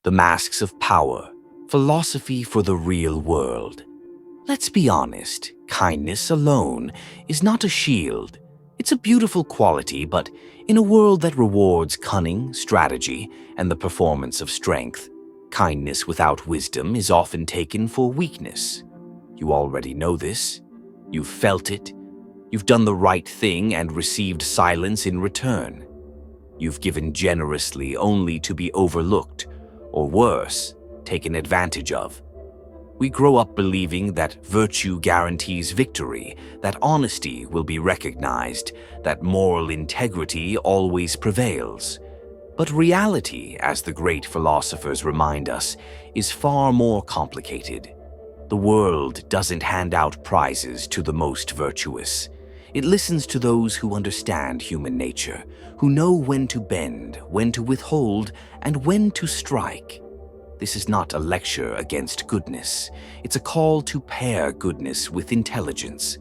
The Masks of Power, Philosophy for the Real World. Let's be honest, kindness alone is not a shield. It's a beautiful quality, but in a world that rewards cunning, strategy, and the performance of strength, kindness without wisdom is often taken for weakness. You already know this. You've felt it. You've done the right thing and received silence in return. You've given generously only to be overlooked, or worse, taken advantage of. We grow up believing that virtue guarantees victory, that honesty will be recognized, that moral integrity always prevails. But reality, as the great philosophers remind us, is far more complicated. The world doesn't hand out prizes to the most virtuous. It listens to those who understand human nature, who know when to bend, when to withhold, and when to strike. This is not a lecture against goodness. It's a call to pair goodness with intelligence,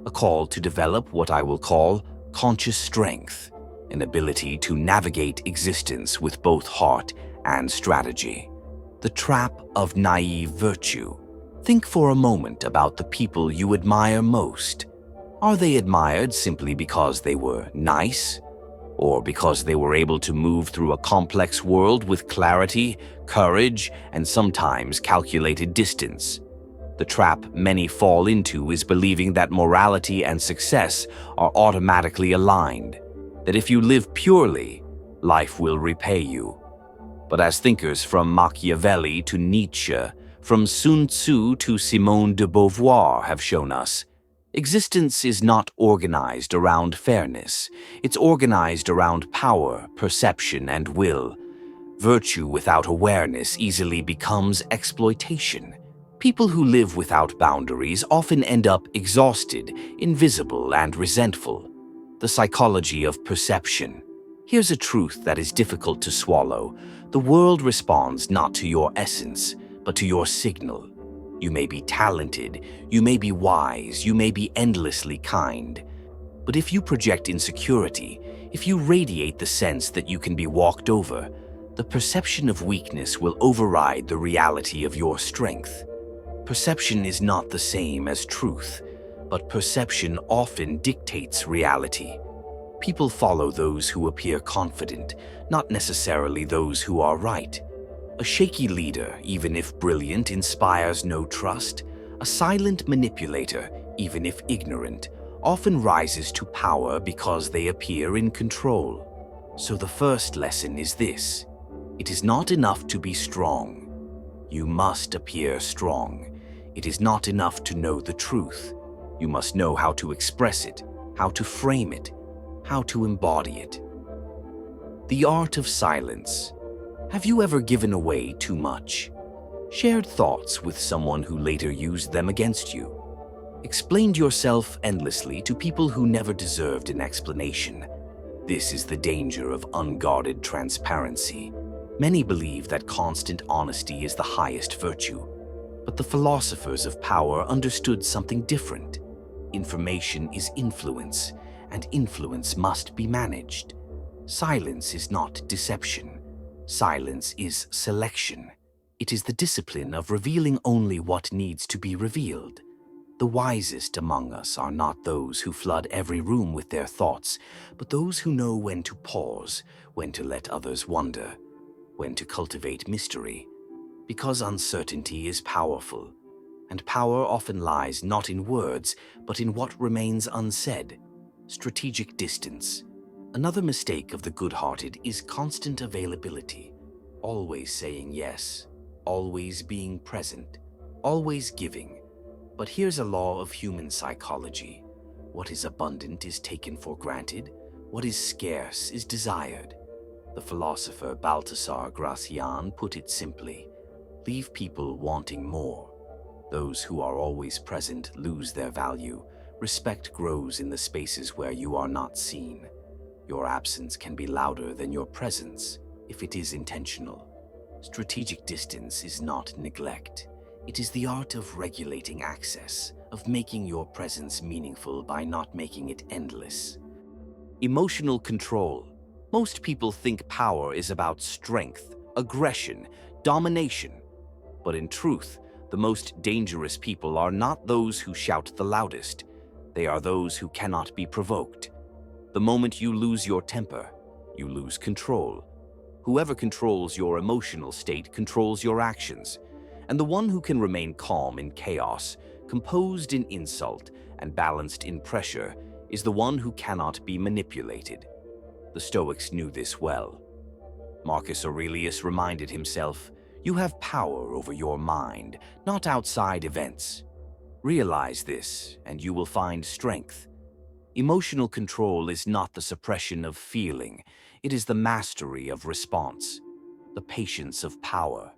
a call to develop what I will call conscious strength, an ability to navigate existence with both heart and strategy. The trap of naive virtue. Think for a moment about the people you admire most. Are they admired simply because they were nice? Or because they were able to move through a complex world with clarity, courage, and sometimes calculated distance? The trap many fall into is believing that morality and success are automatically aligned, that if you live purely, life will repay you. But as thinkers from Machiavelli to Nietzsche, from Sun Tzu to Simone de Beauvoir have shown us, existence is not organized around fairness. It's organized around power, perception, and will. Virtue without awareness easily becomes exploitation. People who live without boundaries often end up exhausted, invisible, and resentful. The psychology of perception. Here's a truth that is difficult to swallow. The world responds not to your essence, but to your signal. You may be talented, you may be wise, you may be endlessly kind. But if you project insecurity, if you radiate the sense that you can be walked over, the perception of weakness will override the reality of your strength. Perception is not the same as truth, but perception often dictates reality. People follow those who appear confident, not necessarily those who are right. A shaky leader, even if brilliant, inspires no trust. A silent manipulator, even if ignorant, often rises to power because they appear in control. So the first lesson is this: it is not enough to be strong. You must appear strong. It is not enough to know the truth. You must know how to express it, how to frame it, how to embody it. The art of silence. Have you ever given away too much? Shared thoughts with someone who later used them against you? Explained yourself endlessly to people who never deserved an explanation? This is the danger of unguarded transparency. Many believe that constant honesty is the highest virtue, but the philosophers of power understood something different. Information is influence, and influence must be managed. Silence is not deception. Silence is selection. It is the discipline of revealing only what needs to be revealed. The wisest among us are not those who flood every room with their thoughts, but those who know when to pause, when to let others wonder, when to cultivate mystery. Because uncertainty is powerful, and power often lies not in words, but in what remains unsaid. Strategic distance. Another mistake of the good-hearted is constant availability, always saying yes, always being present, always giving. But here's a law of human psychology. What is abundant is taken for granted. What is scarce is desired. The philosopher Baltasar Gracian put it simply: leave people wanting more. Those who are always present lose their value. Respect grows in the spaces where you are not seen. Your absence can be louder than your presence if it is intentional. Strategic distance is not neglect. It is the art of regulating access, of making your presence meaningful by not making it endless. Emotional control. Most people think power is about strength, aggression, domination. But in truth, the most dangerous people are not those who shout the loudest. They are those who cannot be provoked. The moment you lose your temper, you lose control. Whoever controls your emotional state controls your actions. And the one who can remain calm in chaos, composed in insult, and balanced in pressure is the one who cannot be manipulated. The Stoics knew this well. Marcus Aurelius reminded himself, "You have power over your mind, not outside events. Realize this, and you will find strength." Emotional control is not the suppression of feeling, it is the mastery of response, the patience of power.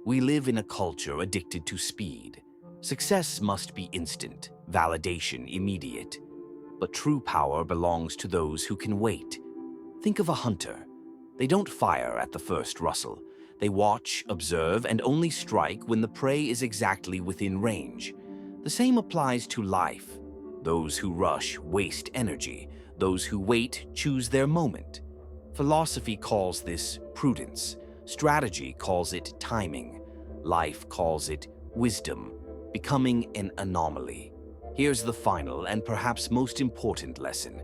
We live in a culture addicted to speed. Success must be instant, validation immediate. But true power belongs to those who can wait. Think of a hunter. They don't fire at the first rustle. They watch, observe, and only strike when the prey is exactly within range. The same applies to life. Those who rush waste energy. Those who wait choose their moment. Philosophy calls this prudence. Strategy calls it timing. Life calls it wisdom, becoming an anomaly. Here's the final and perhaps most important lesson.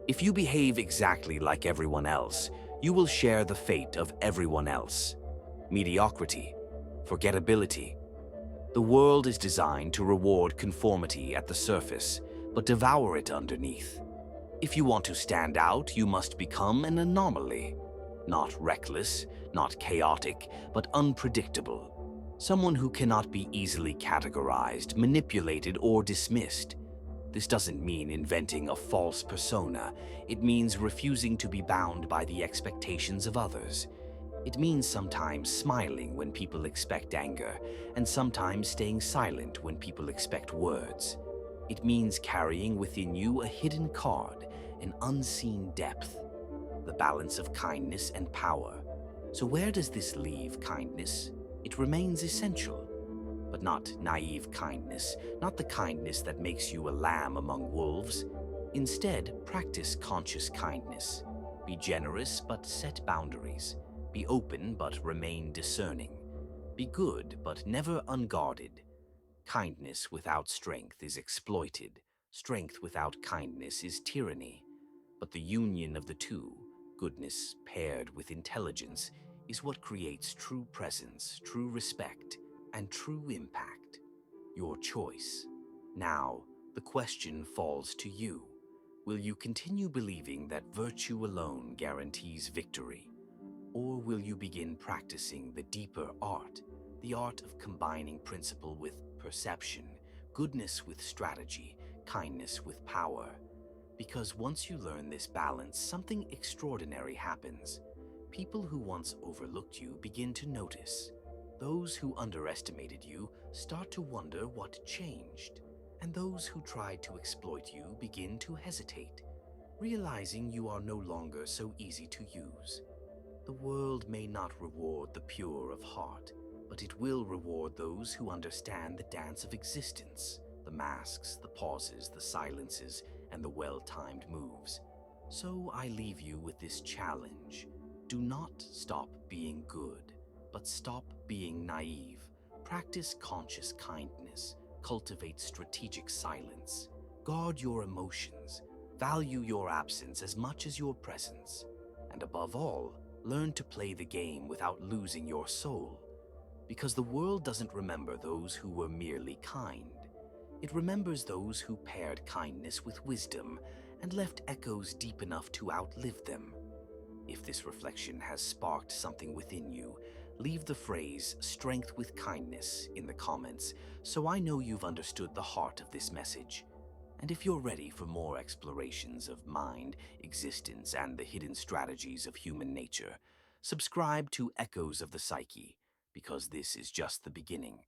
If you behave exactly like everyone else, you will share the fate of everyone else. Mediocrity, forgettability. The world is designed to reward conformity at the surface, but devour it underneath. If you want to stand out, you must become an anomaly. Not reckless, not chaotic, but unpredictable. Someone who cannot be easily categorized, manipulated, or dismissed. This doesn't mean inventing a false persona. It means refusing to be bound by the expectations of others. It means sometimes smiling when people expect anger, and sometimes staying silent when people expect words. It means carrying within you a hidden card, an unseen depth, the balance of kindness and power. So where does this leave kindness? It remains essential, but not naive kindness, not the kindness that makes you a lamb among wolves. Instead, practice conscious kindness. Be generous, but set boundaries. Be open, but remain discerning. Be good, but never unguarded. Kindness without strength is exploited. Strength without kindness is tyranny. But the union of the two, goodness paired with intelligence, is what creates true presence, true respect, and true impact. Your choice. Now, the question falls to you. Will you continue believing that virtue alone guarantees victory? Or will you begin practicing the deeper art, the art of combining principle with perception, goodness with strategy, kindness with power? Because once you learn this balance, something extraordinary happens. People who once overlooked you begin to notice. Those who underestimated you start to wonder what changed. And those who tried to exploit you begin to hesitate, realizing you are no longer so easy to use. The world may not reward the pure of heart, but it will reward those who understand the dance of existence, the masks, the pauses, the silences, and the well-timed moves. So I leave you with this challenge. Do not stop being good, but stop being naive. Practice conscious kindness. Cultivate strategic silence. Guard your emotions. Value your absence as much as your presence. And above all, learn to play the game without losing your soul. Because the world doesn't remember those who were merely kind. It remembers those who paired kindness with wisdom and left echoes deep enough to outlive them. If this reflection has sparked something within you, leave the phrase "strength with kindness" in the comments so I know you've understood the heart of this message. And if you're ready for more explorations of mind, existence, and the hidden strategies of human nature, subscribe to Echoes of the Psyche, because this is just the beginning.